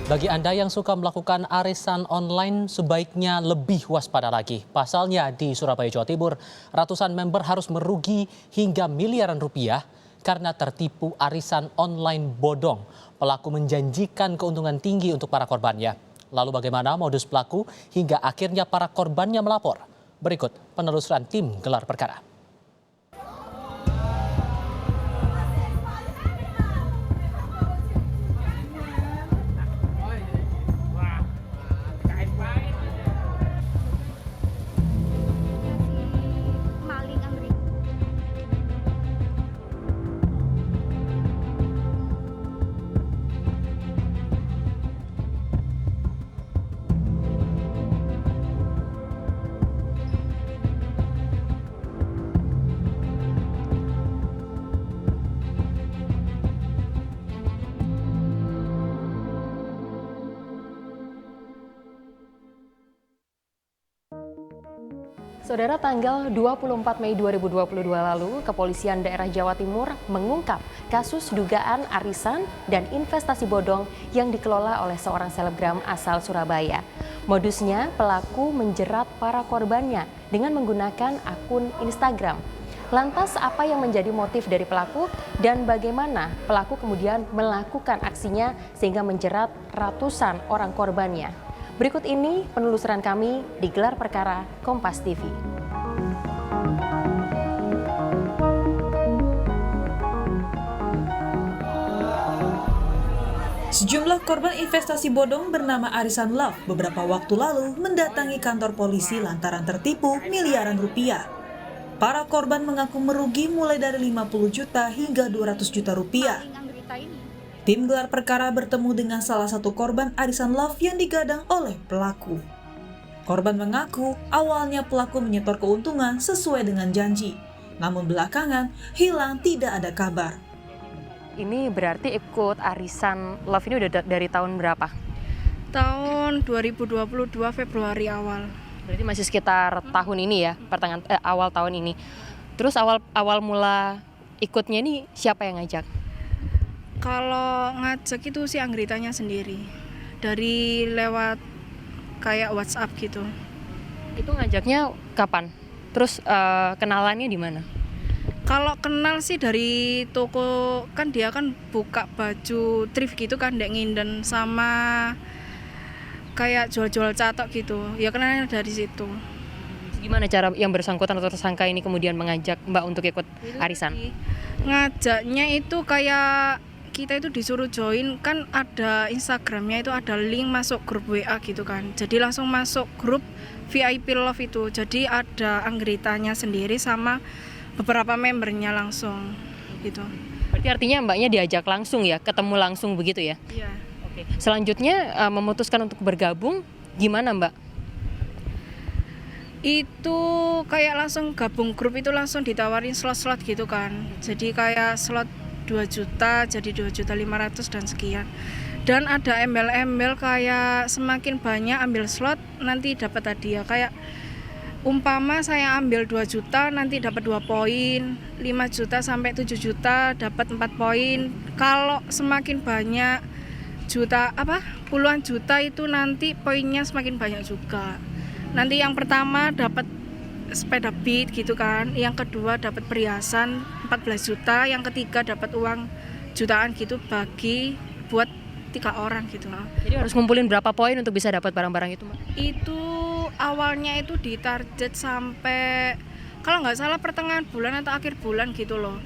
Bagi Anda yang suka melakukan arisan online, sebaiknya lebih waspada lagi. Pasalnya di Surabaya, Jawa Timur, ratusan member harus merugi hingga miliaran rupiah karena tertipu arisan online bodong. Pelaku menjanjikan keuntungan tinggi untuk para korbannya. Lalu bagaimana modus pelaku hingga akhirnya para korbannya melapor? Berikut penelusuran tim gelar perkara. Saudara, tanggal 24 Mei 2022 lalu, Kepolisian Daerah Jawa Timur mengungkap kasus dugaan arisan dan investasi bodong yang dikelola oleh seorang selebgram asal Surabaya. Modusnya, pelaku menjerat para korbannya dengan menggunakan akun Instagram. Lantas, apa yang menjadi motif dari pelaku dan bagaimana pelaku kemudian melakukan aksinya sehingga menjerat ratusan orang korbannya? Berikut ini penelusuran kami di Gelar Perkara Kompas TV. Sejumlah korban investasi bodong bernama Arisan Love beberapa waktu lalu mendatangi kantor polisi lantaran tertipu miliaran rupiah. Para korban mengaku merugi mulai dari 50 juta hingga 200 juta rupiah. Tim gelar perkara bertemu dengan salah satu korban arisan Love yang digadang oleh pelaku. Korban mengaku awalnya pelaku menyetor keuntungan sesuai dengan janji, namun belakangan hilang tidak ada kabar. Ini berarti ikut arisan Love ini udah dari tahun berapa? Tahun 2022 Februari awal. Berarti masih sekitar tahun ini ya, awal tahun ini. Terus awal mula ikutnya ini siapa yang ngajak? Kalau ngajak itu si anggritanya sendiri, dari lewat kayak WhatsApp gitu. Itu ngajaknya kapan? Terus kenalannya di mana? Kalau kenal sih dari toko, kan dia kan buka baju thrift gitu kan, dek nginden sama kayak jual-jual catok gitu. Ya kenalnya dari situ. Gimana cara yang bersangkutan atau tersangka ini kemudian mengajak Mbak untuk ikut arisan? Ngajaknya itu kayak kita itu disuruh join, kan ada Instagramnya itu ada link masuk grup WA gitu kan. Jadi langsung masuk grup VIP Love itu. Jadi ada anggritanya sendiri sama beberapa membernya langsung gitu. Berarti artinya Mbaknya diajak langsung ya, ketemu langsung begitu ya? Iya. Oke. Selanjutnya memutuskan untuk bergabung gimana Mbak? Itu kayak langsung gabung grup itu langsung ditawarin slot-slot gitu kan. Jadi kayak slot 2 juta jadi 2.500.000 dan sekian. Dan ada embel-embel kayak semakin banyak ambil slot nanti dapat hadiah. Kayak umpama saya ambil 2 juta nanti dapat 2 poin, 5 juta sampai 7 juta dapat 4 poin. Kalau semakin banyak puluhan juta itu nanti poinnya semakin banyak juga. Nanti yang pertama dapat sepeda beat gitu kan, yang kedua dapat perhiasan 14 juta, yang ketiga dapat uang jutaan gitu bagi buat 3 orang gitu. Jadi harus ngumpulin berapa poin untuk bisa dapat barang-barang itu Mbak? Itu awalnya itu ditarget sampai kalau nggak salah pertengahan bulan atau akhir bulan gitu loh.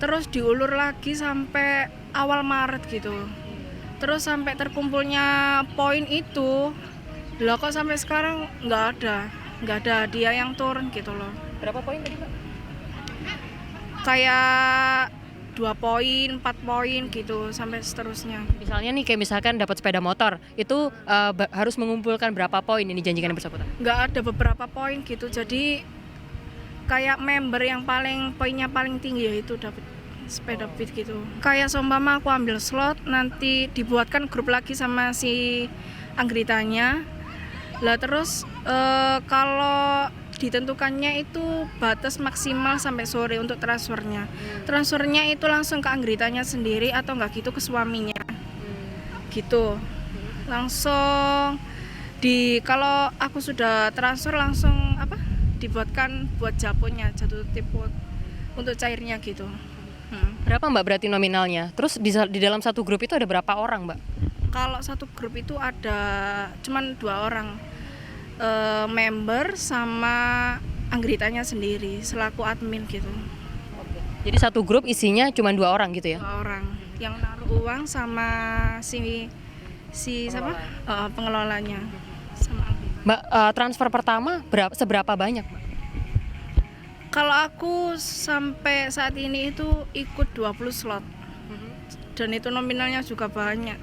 Terus diulur lagi sampai awal Maret gitu. Terus sampai terkumpulnya poin itu, lah kok sampai sekarang nggak ada dia yang turun gitu loh. Berapa poin tadi Mbak? Kayak 2 poin, 4 poin gitu sampai seterusnya. Misalnya nih kayak misalkan dapat sepeda motor, itu harus mengumpulkan berapa poin ini janjikan yang bersangkutan? Nggak ada beberapa poin gitu, jadi kayak member yang poinnya paling tinggi ya itu dapat sepeda beat gitu. Kayak seumpama aku ambil slot, nanti dibuatkan grup lagi sama si anggritanya. Lah terus kalau ditentukannya itu batas maksimal sampai sore untuk transfernya. Transfernya itu langsung ke anggritanya sendiri atau enggak gitu ke suaminya. Gitu. Langsung kalau aku sudah transfer langsung dibuatkan buat japonnya, jatuh tempo untuk cairnya gitu. Berapa Mbak berarti nominalnya? Terus di dalam satu grup itu ada berapa orang Mbak? Kalau satu grup itu ada cuman 2 orang, member sama anggotanya sendiri selaku admin gitu. Jadi satu grup isinya cuma 2 orang gitu ya? 2 orang yang naruh uang sama si siapa? Pengelolanya sama admin. Mbak, transfer pertama seberapa banyak Mbak? Kalau aku sampai saat ini itu ikut 20 slot. Dan itu nominalnya juga banyak.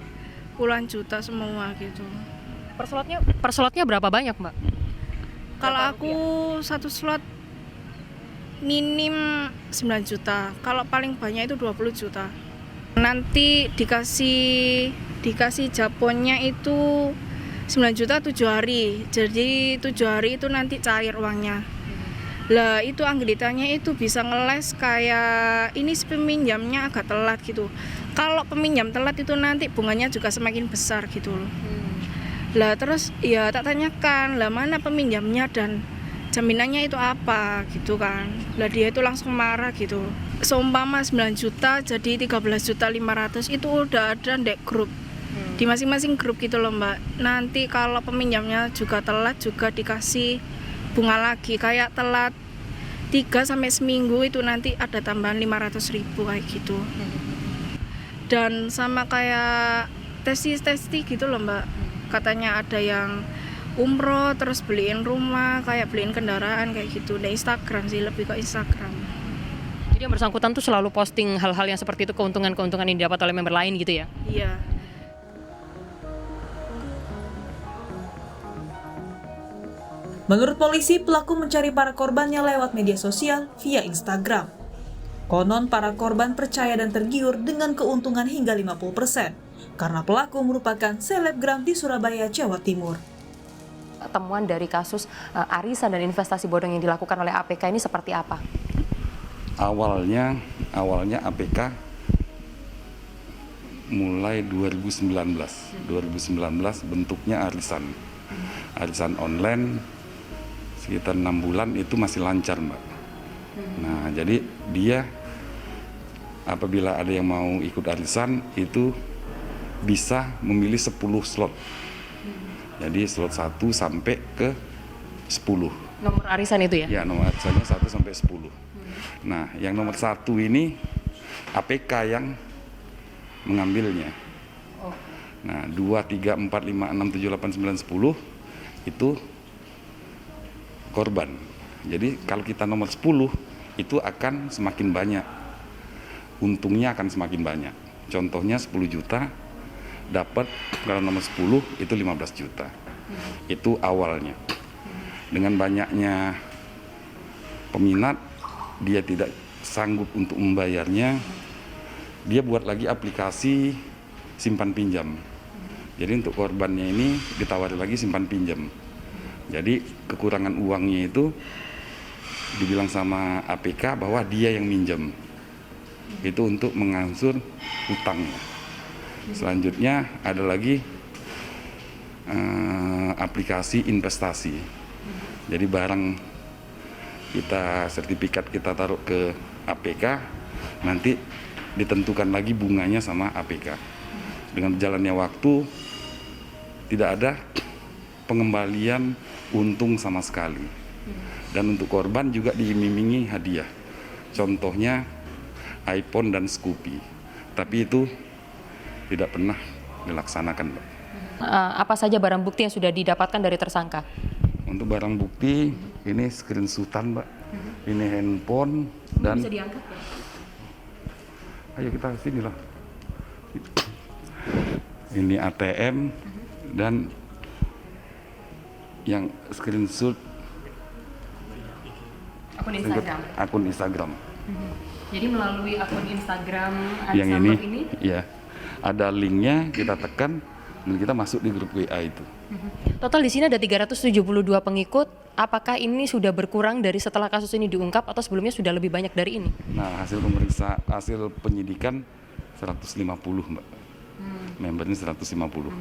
Puluhan juta semua gitu. Per slotnya berapa banyak Mbak? Kalau aku satu slot minim 9 juta. Kalau paling banyak itu 20 juta. Nanti dikasih japonnya itu 9 juta 7 hari. Jadi 7 hari itu nanti cair uangnya. Lah itu anggotanya itu bisa ngeles kayak ini si peminjamnya agak telat gitu. Kalau peminjam telat itu nanti bunganya juga semakin besar gitu loh. Lah terus ya tak tanyakan, lah mana peminjamnya dan jaminannya itu apa gitu kan. Lah dia itu langsung marah gitu. Seumpama 9 juta jadi 13.500.000 itu udah ada di grup. Di masing-masing grup gitu loh Mbak. Nanti kalau peminjamnya juga telat juga dikasih bunga lagi, kayak telat 3 sampai seminggu itu nanti ada tambahan 500.000 kayak gitu. Dan sama kayak testi gitu loh Mbak. Katanya ada yang umroh terus beliin rumah, kayak beliin kendaraan kayak gitu. Di Instagram sih, lebih ke Instagram. Jadi yang bersangkutan tuh selalu posting hal-hal yang seperti itu, keuntungan-keuntungan yang didapat oleh member lain gitu ya? Iya. Menurut polisi, pelaku mencari para korbannya lewat media sosial via Instagram. Konon para korban percaya dan tergiur dengan keuntungan hingga 50%, karena pelaku merupakan selebgram di Surabaya, Jawa Timur. Temuan dari kasus arisan dan investasi bodong yang dilakukan oleh APK ini seperti apa? Awalnya APK mulai 2019 bentuknya arisan online. Sekitar 6 bulan itu masih lancar Mbak. Nah jadi dia apabila ada yang mau ikut arisan itu bisa memilih 10 slot. Jadi slot 1 sampai ke 10. Nomor arisan itu ya? Ya nomor arisannya 1 sampai 10. Nah yang nomor 1 ini APK yang mengambilnya. Nah 2, 3, 4, 5, 6, 7, 8, 9, 10 itu korban. Jadi kalau kita nomor 10 itu akan semakin banyak. Untungnya akan semakin banyak. Contohnya 10 juta dapat kalau nomor 10 itu 15 juta. Itu awalnya. Dengan banyaknya peminat, dia tidak sanggup untuk membayarnya. Dia buat lagi aplikasi simpan pinjam. Jadi untuk korbannya ini ditawari lagi simpan pinjam. Jadi kekurangan uangnya itu dibilang sama APK bahwa dia yang minjem. Itu untuk mengangsur utangnya. Selanjutnya ada lagi aplikasi investasi. Jadi barang sertifikat kita taruh ke APK, nanti ditentukan lagi bunganya sama APK. Dengan berjalannya waktu tidak ada pengembalian untung sama sekali. Dan untuk korban juga diiming-imingi hadiah. Contohnya iPhone dan Scoopy. Tapi itu tidak pernah dilaksanakan, Mbak. Apa saja barang bukti yang sudah didapatkan dari tersangka? Untuk barang bukti ini screenshotan, Mbak. Ini handphone dan Bisa diangkat ya? Ayo kita sini lah. Ini ATM dan yang screenshot akun Instagram. Jadi melalui akun Instagram yang ini, ya ada linknya, kita tekan dan kita masuk di grup WA itu. Total di sini ada 372 pengikut. Apakah ini sudah berkurang dari setelah kasus ini diungkap atau sebelumnya sudah lebih banyak dari ini? Nah hasil penyidikan 150 Mbak. Membernya 150.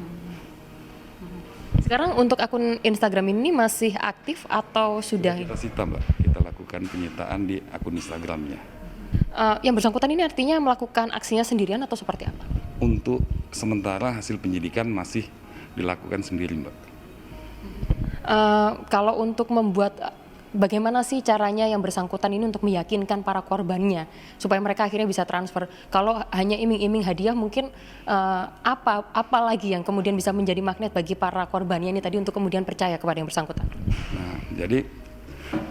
Sekarang untuk akun Instagram ini masih aktif atau sudah? Kita sita Mbak, kita lakukan penyitaan di akun Instagramnya. Yang bersangkutan ini artinya melakukan aksinya sendirian atau seperti apa? Untuk sementara hasil penyidikan masih dilakukan sendiri Mbak. Kalau untuk membuat, bagaimana sih caranya yang bersangkutan ini untuk meyakinkan para korbannya supaya mereka akhirnya bisa transfer? Kalau hanya iming-iming hadiah mungkin apa lagi yang kemudian bisa menjadi magnet bagi para korbannya ini tadi untuk kemudian percaya kepada yang bersangkutan? Nah, jadi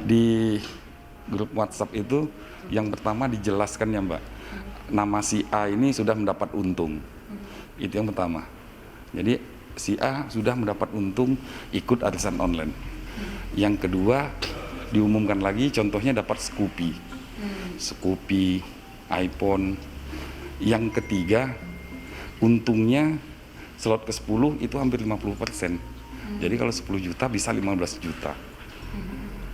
di grup WhatsApp itu yang pertama dijelaskan ya Mbak, nama si A ini sudah mendapat untung. Itu yang pertama. Jadi si A sudah mendapat untung ikut arisan online. Yang kedua diumumkan lagi, contohnya dapat Scoopy, iPhone. Yang ketiga untungnya slot ke-10 itu hampir 50%. Jadi kalau 10 juta bisa 15 juta.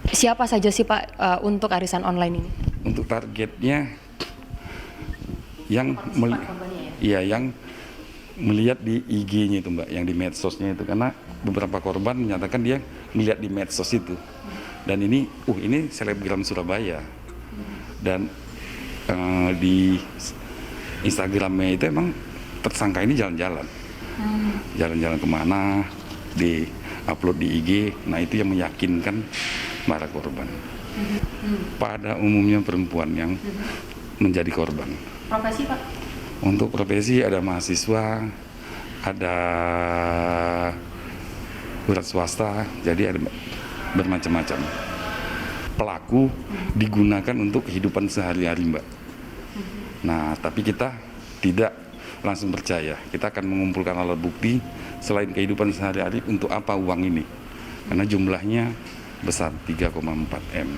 Siapa saja sih Pak untuk arisan online ini? Untuk targetnya yang yang melihat di IG-nya itu Mbak, yang di medsosnya itu, karena beberapa korban menyatakan dia melihat di medsos itu. Dan ini selebgram Surabaya. Dan di Instagramnya itu emang tersangka ini jalan-jalan. Jalan-jalan kemana, di upload di IG, nah itu yang meyakinkan para korban. Pada umumnya perempuan yang menjadi korban. Profesi Pak? Untuk profesi ada mahasiswa, ada wira swasta, jadi ada bermacam-macam. Pelaku digunakan untuk kehidupan sehari-hari Mbak. Nah, tapi kita tidak langsung percaya. Kita akan mengumpulkan alat bukti selain kehidupan sehari-hari untuk apa uang ini. Karena jumlahnya besar, 3,4 M.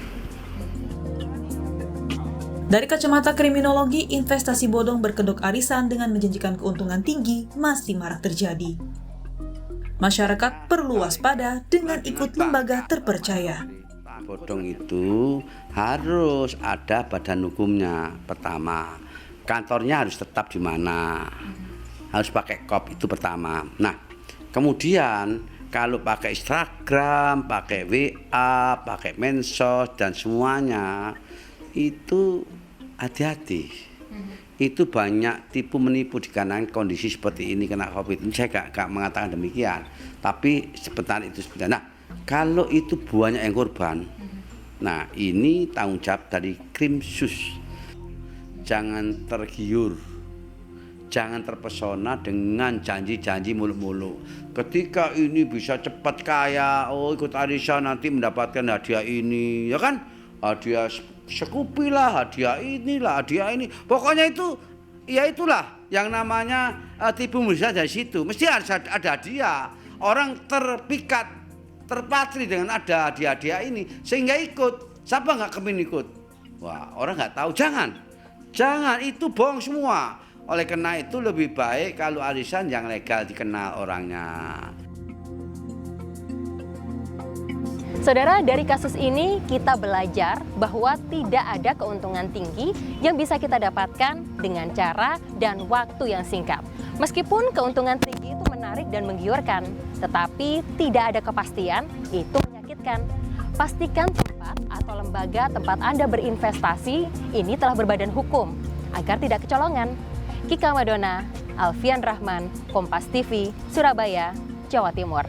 Dari kacamata kriminologi, investasi bodong berkedok arisan dengan menjanjikan keuntungan tinggi masih marak terjadi. Masyarakat perlu waspada dengan ikut lembaga terpercaya. Bodong itu harus ada badan hukumnya. Pertama, kantornya harus tetap di mana, harus pakai KOP, itu pertama. Nah, kemudian kalau pakai Instagram, pakai WA, pakai Mensos dan semuanya, itu hati-hati. Itu banyak tipu menipu dikarenakan kondisi seperti ini kena COVID. Saya gak mengatakan demikian, tapi sebentar itu sebentar. Nah, kalau itu banyak yang korban, nah ini tanggung jawab dari Krimsus. Jangan tergiur, jangan terpesona dengan janji-janji muluk-muluk. Ketika ini bisa cepat kaya, ikut arisan nanti mendapatkan hadiah ini, ya kan? Hadiah Scoopy lah, hadiah inilah, hadiah ini. Pokoknya itu, ya itulah yang namanya tipu muslihat dari situ. Mesti harus ada hadiah. Orang terpikat, terpatri dengan ada hadiah-hadiah ini, sehingga ikut. Siapa nggak kepingin ikut? Wah, orang nggak tahu. Jangan, itu bohong semua. Oleh karena itu lebih baik kalau arisan yang legal dikenal orangnya. Saudara, dari kasus ini kita belajar bahwa tidak ada keuntungan tinggi yang bisa kita dapatkan dengan cara dan waktu yang singkat. Meskipun keuntungan tinggi itu menarik dan menggiurkan, tetapi tidak ada kepastian, itu menyakitkan. Pastikan tempat atau lembaga tempat Anda berinvestasi ini telah berbadan hukum agar tidak kecolongan. Kika Madona, Alfian Rahman, Kompas TV, Surabaya, Jawa Timur.